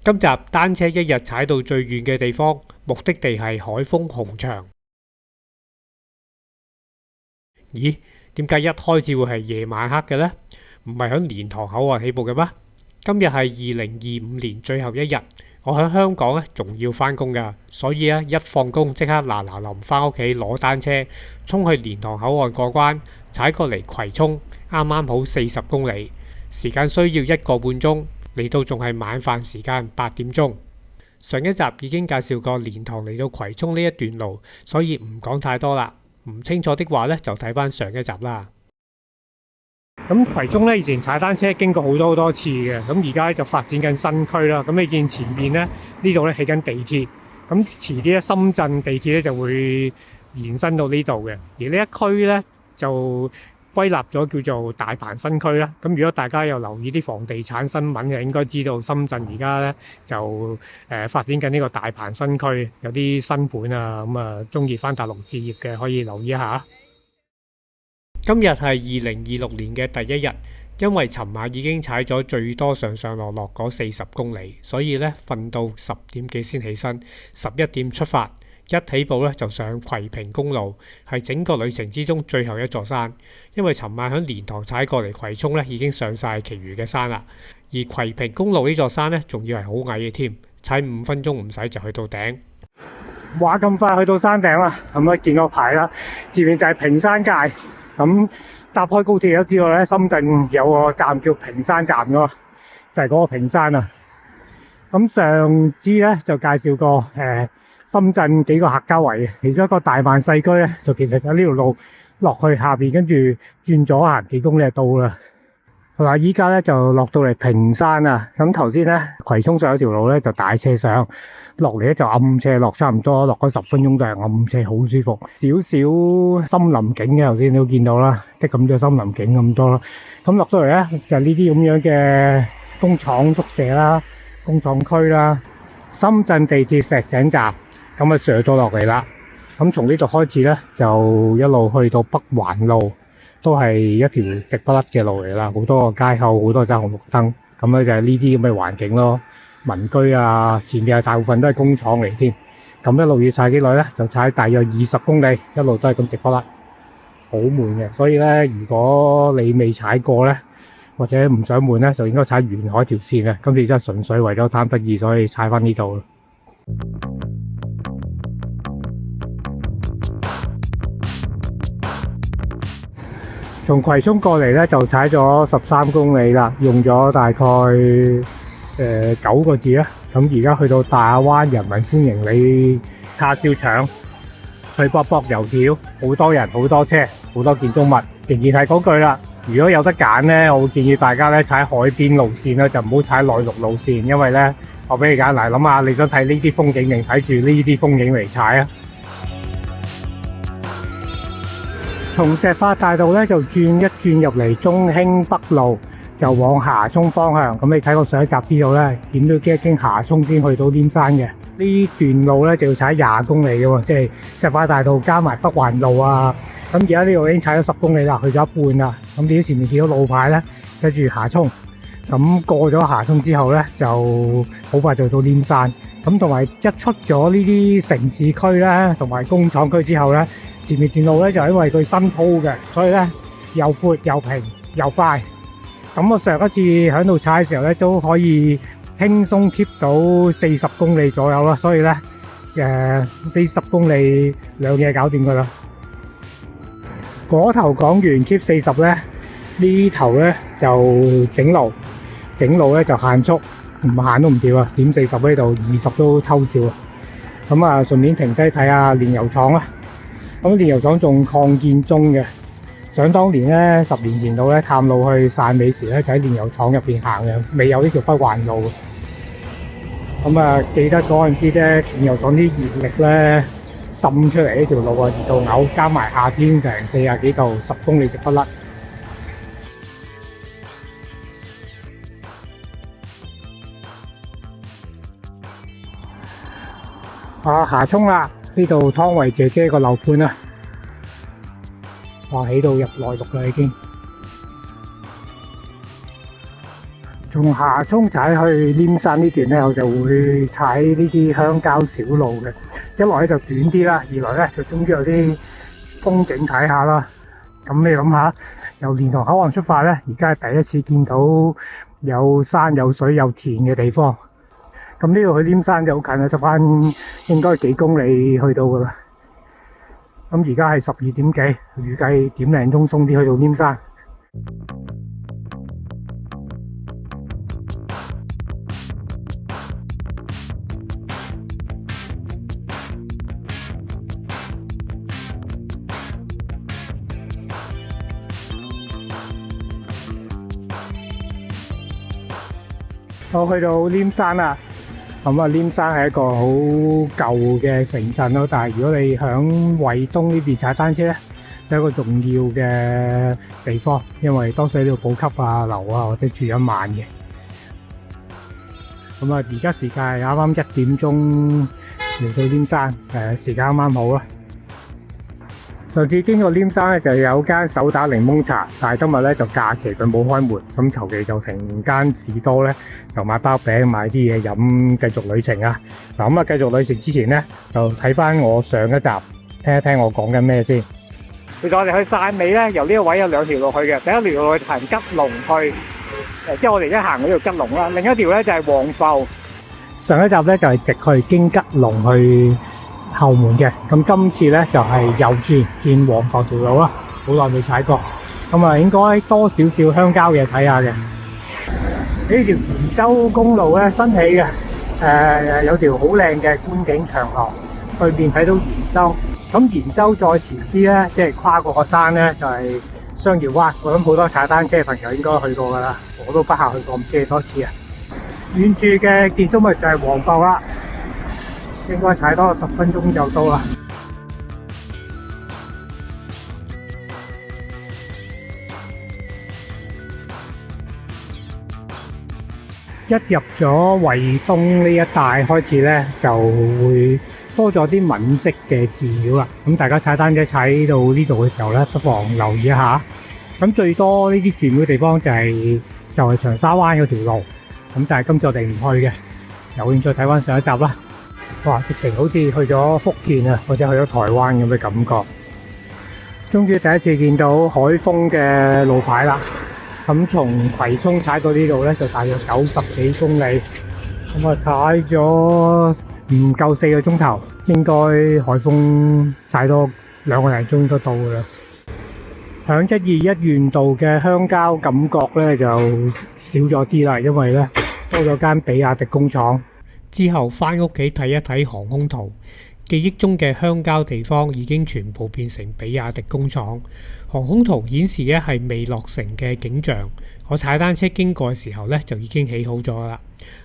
今集單車一日踩到最遠嘅地方，目的地係海豐紅牆。咦？點解一開始會係夜晚黑嘅呢？唔係響蓮塘口岸起步嘅咩？今日係2025年最後一日，我喺香港咧仲要返工㗎，所以一放工即刻嗱嗱臨返屋企攞單車，衝去蓮塘口岸過關，踩過嚟葵涌，啱啱好40公里，時間需要1個半鐘。嚟到仲係晚飯時間8點鐘。上一集已經介紹過蓮塘嚟到葵涌呢一段路，所以唔講太多啦。唔清楚的話呢，就睇翻上一集啦。咁葵涌呢，以前踩單車經過好多次嘅，咁而家就發展緊新區啦。咁你見前面呢度呢起緊地鐵，咁遲啲深圳地鐵呢就會延伸到呢度嘅。而呢一區呢，就歸納咗叫做大鵬新區啦。咁如果大家有留意啲房地產新聞嘅，應該知道深圳而家咧就發展緊呢個大鵬新區，有啲新盤啊。咁啊，中意翻大陸置業嘅可以留意一下。今日係2026年嘅第一日，因為尋晚已經踩咗最多上上落落嗰40公里，所以咧瞓到10點幾先起身，11點出發。一起步咧就上葵平公路，係整個旅程之中最後一座山。因為尋晚喺蓮塘踩過嚟葵涌咧，已經上晒其餘嘅山啦。而葵平公路呢座山咧，仲要係好矮嘅添，踩5分鐘唔使就去到頂。話咁快去到山頂啦，咁見個牌啦，前面就係屏山界。咁搭開高鐵都知道咧，深圳有個站叫屏山站噶，就係嗰個屏山啊。咁上次咧就介紹過深圳幾個客家圍，其中一個大鵬細居咧，就其實喺呢條路落去下邊，跟住轉左行幾公里就到啦。同埋依家咧就落到嚟屏山啊。咁頭先咧葵涌上一條路咧就大車上，落嚟咧就暗斜落，差唔多落嗰10分鐘就係暗斜，好舒服。少少森林景嘅，頭先都見到啦，即咁多森林景咁多啦。咁落到嚟咧就呢啲咁樣嘅工廠宿舍啦、工廠區啦、深圳地鐵石井站。咁啊上咗落嚟啦，咁從呢度開始咧，就一路去到北環路，都係一條直不甩嘅路嚟啦。好多個街口，好多盞紅綠燈，咁咧就係呢啲咁嘅環境咯。民居啊，前面係大部分都係工廠嚟添。咁一路要踩幾耐咧？就踩大約20公里，一路都係咁直不甩，好悶嘅。所以咧，如果你未踩過咧，或者唔想悶咧，就應該踩沿海條線啊。今次真係純粹為咗貪得意，所以踩翻呢度。從葵涌過嚟咧就踩咗13公里啦，用咗大概9個字啦。咁而家去到大亞灣人民歡迎你叉燒腸、脆卜卜油條，好多人、好多車、好多建築物。仍然係嗰句啦，如果有得揀咧，我會建議大家咧踩海邊路線啦，就唔好踩內陸路線，因為咧我俾你揀嚟，諗下你想睇呢啲風景定睇住呢啲風景嚟踩啊！從石化大道咧就轉一轉入嚟中興北路，就往霞涌方向。咁你睇過上一集知道咧，點都經霞涌先去到黏山嘅。呢段路咧就要踩20公里嘅喎，即係石化大道加埋北環路啊。咁而家呢度已經踩咗10公里啦，去咗一半啦。咁你前面見到路牌咧，寫住霞涌。咁過咗霞涌之後咧，就好快就到黏山。咁同埋一出咗呢啲城市區咧，同埋工廠區之後咧，前面段路咧就因為佢新鋪嘅，所以咧又闊又平又快。咁我上一次喺度踩嘅時候咧，都可以輕鬆 keep 到40公里左右啦。所以咧呢10公里2嘢搞掂噶啦。嗰頭講完 keep 40咧，呢頭咧就整路咧就限速，唔限都唔掉啊！點40喺度，20都偷笑啊！咁啊，順便停低睇下煉油廠啦。咁煉油廠仲擴建中嘅。想當年咧，10年前度咧探路去汕尾時咧，就喺煉油廠入邊行嘅，未有呢條北環路。咁啊，記得嗰陣時咧，煉油廠啲熱力咧滲出嚟呢條路啊，熱到嘔，加埋夏天成40幾度，10公里食不甩。霞涌啦，呢度湯唯姐姐個樓盤啦，哇，起到入內陸啦已經。從霞涌踩去稔山呢段咧，我就會踩呢啲鄉郊小路嘅。一來咧就短啲啦，二來咧就終於有啲風景睇下啦。咁你諗下，由蓮塘口岸出發咧，而家係第一次見到有山有水有田嘅地方。咁呢度去稔山就好近啦，就翻應該幾公里去到噶啦。咁而家係12點幾，預計點零鐘鬆啲去到稔山。我去到稔山啦。咁啊，稔山係一個好舊嘅城鎮咯，但係如果你響惠東呢邊踩單車咧，係一個重要嘅地方，因為多數喺呢度補給啊、留啊或者住一晚嘅。咁啊，而家時間係啱啱1點鐘嚟到稔山，時間啱啱好啦。上次經過稔山咧，就有間手打檸檬茶，但係今日咧就假期佢冇開門，咁求其就停間士多咧，就買包餅買啲嘢飲，繼續旅程啊！嗱，咁啊，繼續旅程之前咧，就睇翻我上一集，聽一聽我講緊咩先。其實我哋去汕尾咧，由呢個位有2條路去嘅，第一條路去行吉隆去，即係我哋而家行嗰條吉隆啦，另一條咧就係黃埠。上一集咧就係直去經吉隆去後門嘅，咁今次咧就係右轉黃埠條路啦，好耐未踩過，咁啊應該多少少鄉郊嘢睇下嘅。呢條鹽洲公路咧新起嘅，有條好靚嘅觀景長廊，對面睇到鹽洲。咁鹽洲再前啲咧，即係跨過個山咧，就係雙瑤灣。我諗好多踩單車嘅朋友應該去過噶啦，我都不下去過唔知幾多次啊。遠處嘅建築物就係黃埠啦。應該踩多10分鐘就到啦。一入咗惠東呢一帶開始咧，就會多咗啲閩式嘅寺廟啦。咁大家踩單車踩到呢度嘅時候咧，不妨留意一下。咁最多呢啲寺廟嘅地方就係長沙灣嗰條路。咁但係今次我哋唔去嘅，有興趣睇翻上一集啦。哇！直情好似去咗福建啊，或者去咗台灣咁嘅感覺。終於第一次見到海豐嘅路牌啦。咁從葵涌踩到呢度咧，就大約90幾公里。咁啊，踩咗唔夠4個鐘頭，應該海豐踩多2個零鐘都到噶啦。響121縣道嘅鄉郊感覺咧就少咗啲啦，因為咧多咗間比亞迪工廠。之後返屋企睇一睇航空圖，記憶中嘅鄉郊地方已經全部變成比亞迪工廠。航空圖顯示嘅係未落成嘅景象，我踩單車經過嘅時候呢，就已經起好咗啦。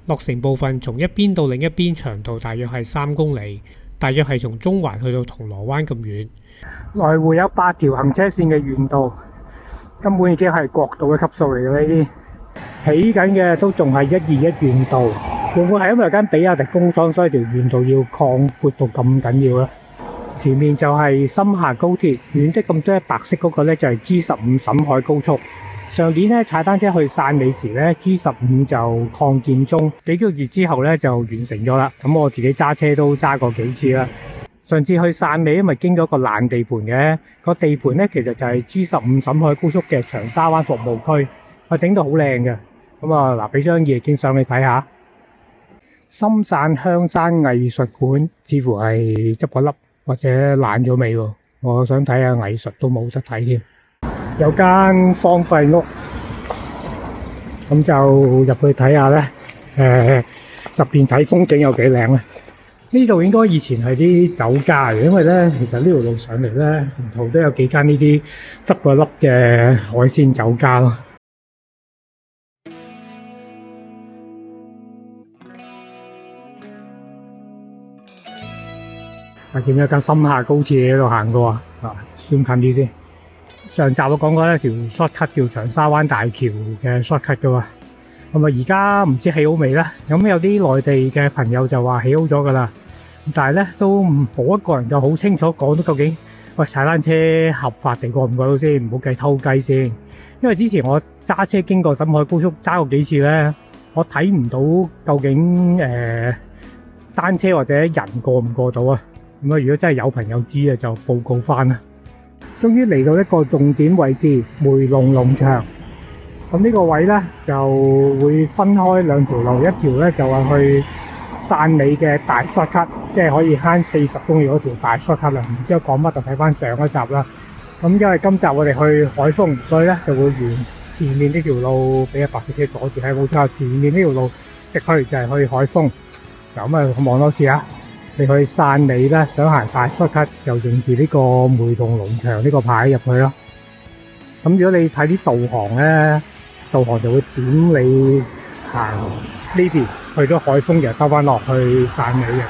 落成部分從一邊到另一邊長度大約係3公里，大約係從中環去到銅鑼灣咁遠。來回有8條行車線嘅縣道，根本已經係國道嘅級數嚟嘅呢啲。起緊嘅都仲係121縣道。會唔會係因為有間比亞迪工廠，所以條縣道要擴闊到咁緊要咧？前面就係深廈高鐵，遠的咁多白色嗰個咧就係 G15 沈海高速。上年咧踩單車去汕尾時咧 ，G15 就擴建中，幾個月之後咧就完成咗啦。咁我自己揸車都揸過幾次啦。上次去汕尾因為經過一個爛地盤嘅，個地盤咧其實就係 G15 沈海高速嘅長沙灣服務區，我整到好靚嘅。咁啊嗱，俾張夜景相你睇下。深汕香山藝術館似乎係執咗笠或者爛咗尾喎，我想睇下藝術都冇得睇添。有間荒廢屋，咁就入去睇下咧。入邊睇風景有幾靚咧？呢度應該以前係啲酒家嘅，因為咧其實呢條路上嚟咧，沿途都有幾間呢啲執咗笠嘅海鮮酒家咯。見到有間深廈高鐵喺度行過啊，zoom近啲先。上集我講過一條 shortcut 叫長沙灣大橋嘅 shortcut 噶嘛，咁啊而家唔知起好未咧？咁有啲內地嘅朋友就話起好咗噶啦，但係咧都冇一個人就好清楚講到究竟，喂踩單車合法地過唔過到先，唔好計偷雞先。因為之前我揸車經過沈海高速揸過幾次咧，我睇唔到究竟單車或者人過唔過到啊？咁啊，如果真係有朋友知啊，就報告翻啦。終於嚟到一個重點位置梅龍農場。咁呢個位咧就會分開兩條路，一條咧就係去汕尾嘅大 shortcut，即係可以慳40公里嗰條大 shortcut啦。唔知我講乜就睇翻上一集啦。咁因為今集我哋去海豐，所以咧就會沿前面呢條路俾白色車阻住，係冇錯，前面呢條路直去就係去海豐。咁啊，我望多次啊！你去汕尾咧，想行大 shortcut 就認住呢個梅龍農場呢個牌入去咯。咁如果你睇啲導航咧，導航就會點你行呢邊去咗海豐，又兜翻落去汕尾嘅。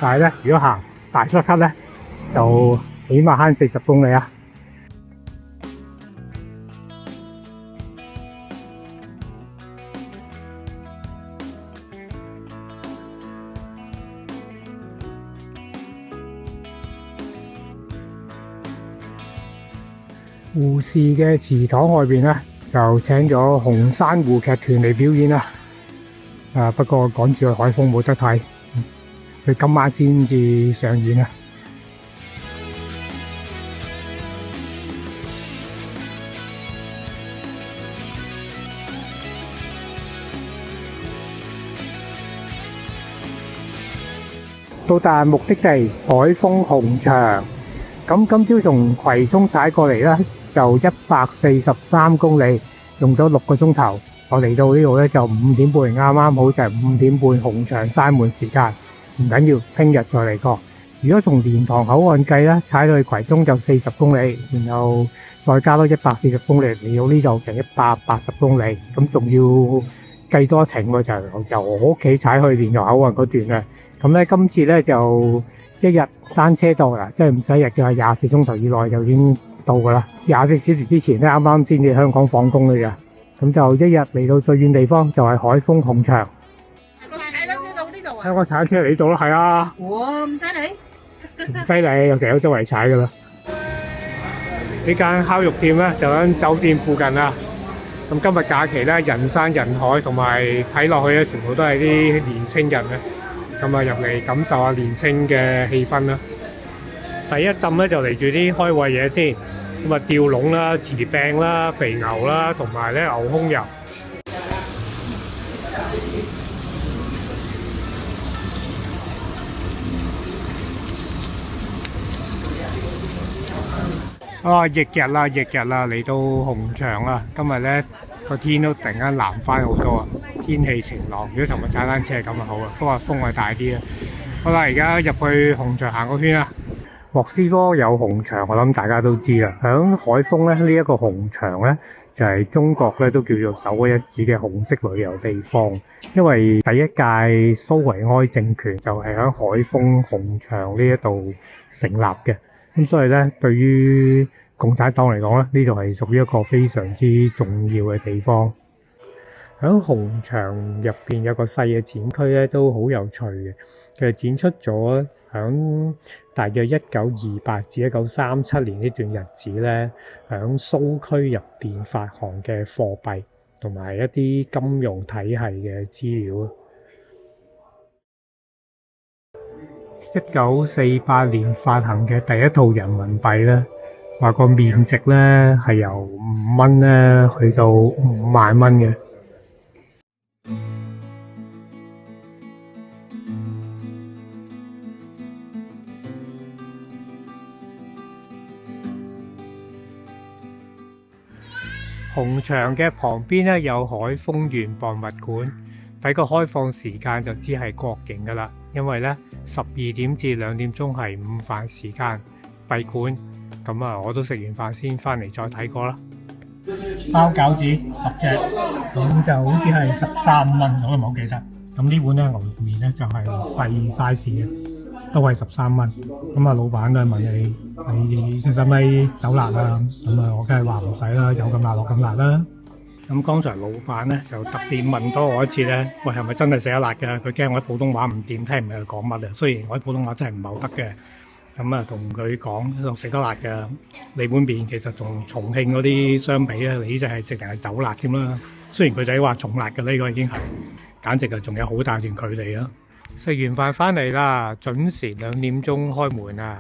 但係咧，如果行大 shortcut 咧，就起碼慳40公里啊！湖士嘅祠堂外邊咧，就請咗紅珊瑚劇團嚟表演啦。不過趕住去海豐冇得睇，佢今晚先至上演啊！到達目的地海豐紅場，咁今朝從葵涌踩過嚟咧，就143公里，用咗6個鐘頭。我嚟到呢度咧就5點半，啱啱好就係5點半紅場閂門時間。唔緊要，聽日再嚟過。如果從蓮塘口岸計咧，踩到去葵涌就40公里，然後再加多140公里嚟到呢度就180公里。咁仲要計多一程喎，就由我屋企踩去蓮塘口岸嗰段咧。咁咧今次咧就一日單車到啦，即係唔使日嘅，24鐘頭以內就已經到噶啦。24小時之前咧，啱啱先至香港放工嘅咋。咁就一日嚟到最遠地方就係海豐紅場。踩單車到呢度啊？香港踩單車嚟呢度咯，係啊。哇，唔犀利！唔犀利，我成日都周圍踩噶啦。呢間烤肉店咧就喺酒店附近啦。咁今日假期咧，人山人海，同埋睇落去咧，全部都係啲年青人咧。咁啊，入嚟感受下年青嘅氣氛啦。第一浸咧就嚟住啲開胃嘢先。咁啊，吊籠啦、瓷餅啦、肥牛啦，同埋咧牛胸油。啊，翌日啦，嚟到紅場啦。今日咧個天都突然間藍翻好多啊，天氣晴朗。如果尋日踩單車係咁就好啊，不過風係大啲啊。好啦，而家入去紅場行個圈啊。莫斯科有紅場，我諗大家都知啦。響海豐咧，呢一個紅場咧，就係中國咧都叫做首屈一指嘅紅色旅遊地方。因為第一屆蘇維埃政權就係響海豐紅場呢一度成立嘅，咁所以咧，對於共產黨嚟講咧，呢度係屬於一個非常之重要嘅地方。喺紅場入邊有個細嘅展區咧，都好有趣嘅。佢係展出咗響大約1928至1937年呢段日子咧，響蘇區入邊發行嘅貨幣同埋一啲金融體系嘅資料。1948年發行嘅第一套人民幣咧，話個面值咧係由5蚊咧去到5萬蚊嘅。紅場嘅旁邊咧有海豐園博物館，睇個開放時間就知係國營噶啦，因為咧12點至2點鐘係午飯時間閉館，咁啊我都食完飯先翻嚟再睇過啦。包餃子10隻，咁就好似係13蚊，我都唔係好記得。咁呢碗咧牛肉麵咧就係細 size 嘅，都係13蚊。咁啊老闆都係問你使唔使走辣啊？咁啊我梗係話唔使啦，有咁辣落咁辣啦。咁剛才老闆咧就特別問多我一次咧，喂係咪真係食得辣嘅？佢驚我啲普通話唔掂，聽唔明佢講乜啊。雖然我啲普通話真係唔係好得嘅，咁啊，同佢講就食得辣㗎。你碗麵其實同重慶嗰啲相比咧，你呢只係直情係走辣添啦。雖然佢就係話重辣嘅呢個已經係，簡直係仲有好大段距離啦。食完飯翻嚟啦，準時2點鐘開門啊！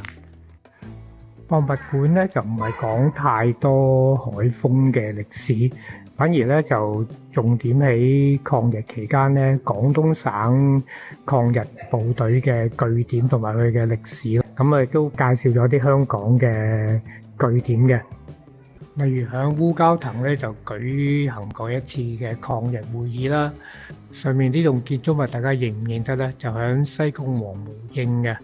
博物館咧就唔係講太多海豐嘅歷史，反而咧就重點喺抗日期間咧廣東省抗日部隊嘅據點同埋佢嘅歷史。咁啊亦都介紹咗啲香港嘅據點嘅，例如響烏蛟騰咧就舉行過一次嘅抗日會議啦。上面呢棟建築物大家認唔認得咧？就響西貢黃毛徑嘅。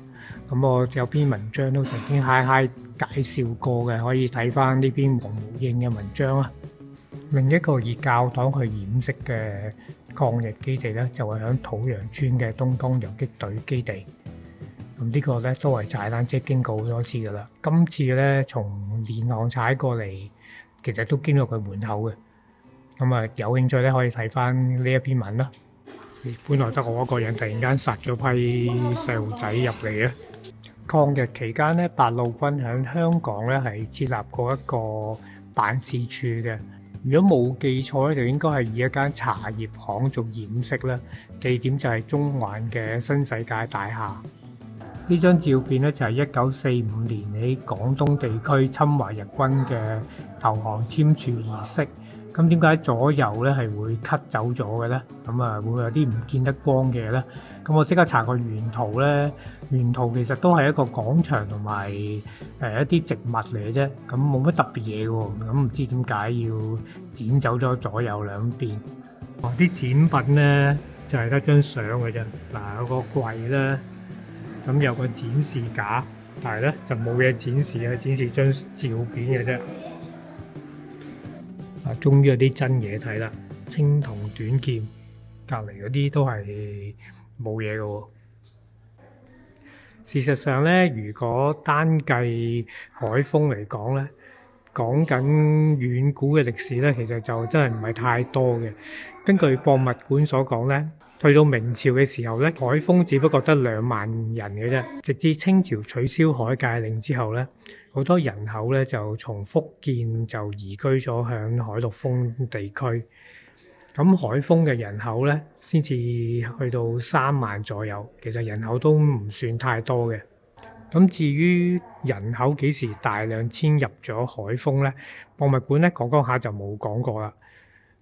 咁我有篇文章都曾經嗨介紹過嘅，可以睇翻呢篇黃毛徑嘅文章啊。另一個以教堂去掩飾嘅抗日基地咧，就係響土洋村嘅東江游擊隊基地。咁呢個咧都係踩單車經過好多次噶啦。今次咧從蓮塘踩過嚟，其實都經過佢門口嘅。咁啊，有興趣咧可以睇翻呢一篇文啦。本來得我一個人，突然間殺咗批細路仔入嚟啊！抗日期間咧，八路軍喺香港咧係設立過一個辦事處嘅。如果冇記錯咧，就應該係以一間茶葉行做掩飾啦。地點就係中環嘅新世界大廈。呢張照片咧就係1945年喺廣東地區侵華日軍嘅投降簽署儀式。咁點解左右咧係會 cut 走咗嘅咧？咁啊會有啲唔見得光嘅咧？咁我即刻查個原圖咧，原圖其實都係一個廣場同埋一啲植物嚟嘅啫，咁冇乜特別嘢喎。咁唔知點解要剪走咗左右兩邊？啲展品咧就係得張相嘅啫。嗱，有個櫃咧，咁有個展示架，但係咧就冇嘢展示啊，展示張照片嘅啫。終於有啲真嘢睇啦！青銅短劍，隔離嗰啲都係冇嘢嘅喎。事實上咧，如果單計海豐嚟講咧，講緊遠古嘅歷史咧，其實就真係唔係太多嘅。根據博物館所講咧，去到明朝嘅時候咧，海豐只不過得2萬人嘅啫。直至清朝取消海戒令之後咧，好多人口咧就從福建就移居咗向海陸豐地區。咁海豐嘅人口咧先至去到3萬左右，其實人口都唔算太多嘅。咁至於人口幾時大量遷入咗海豐咧，博物館咧講下就冇講過啦。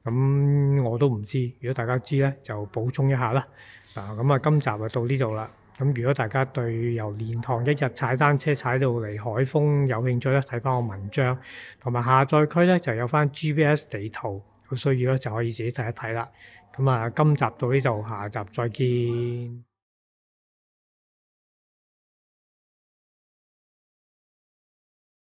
咁我都唔知，如果大家知咧就補充一下啦。咁啊，今集就到呢度啦。咁如果大家對由蓮塘一日踩單車踩到嚟海豐有興趣咧，睇翻我文章同埋下載區咧就有翻 GPS 地圖，有需要咧就可以自己睇一睇啦。咁啊，今集到呢度，下集再見。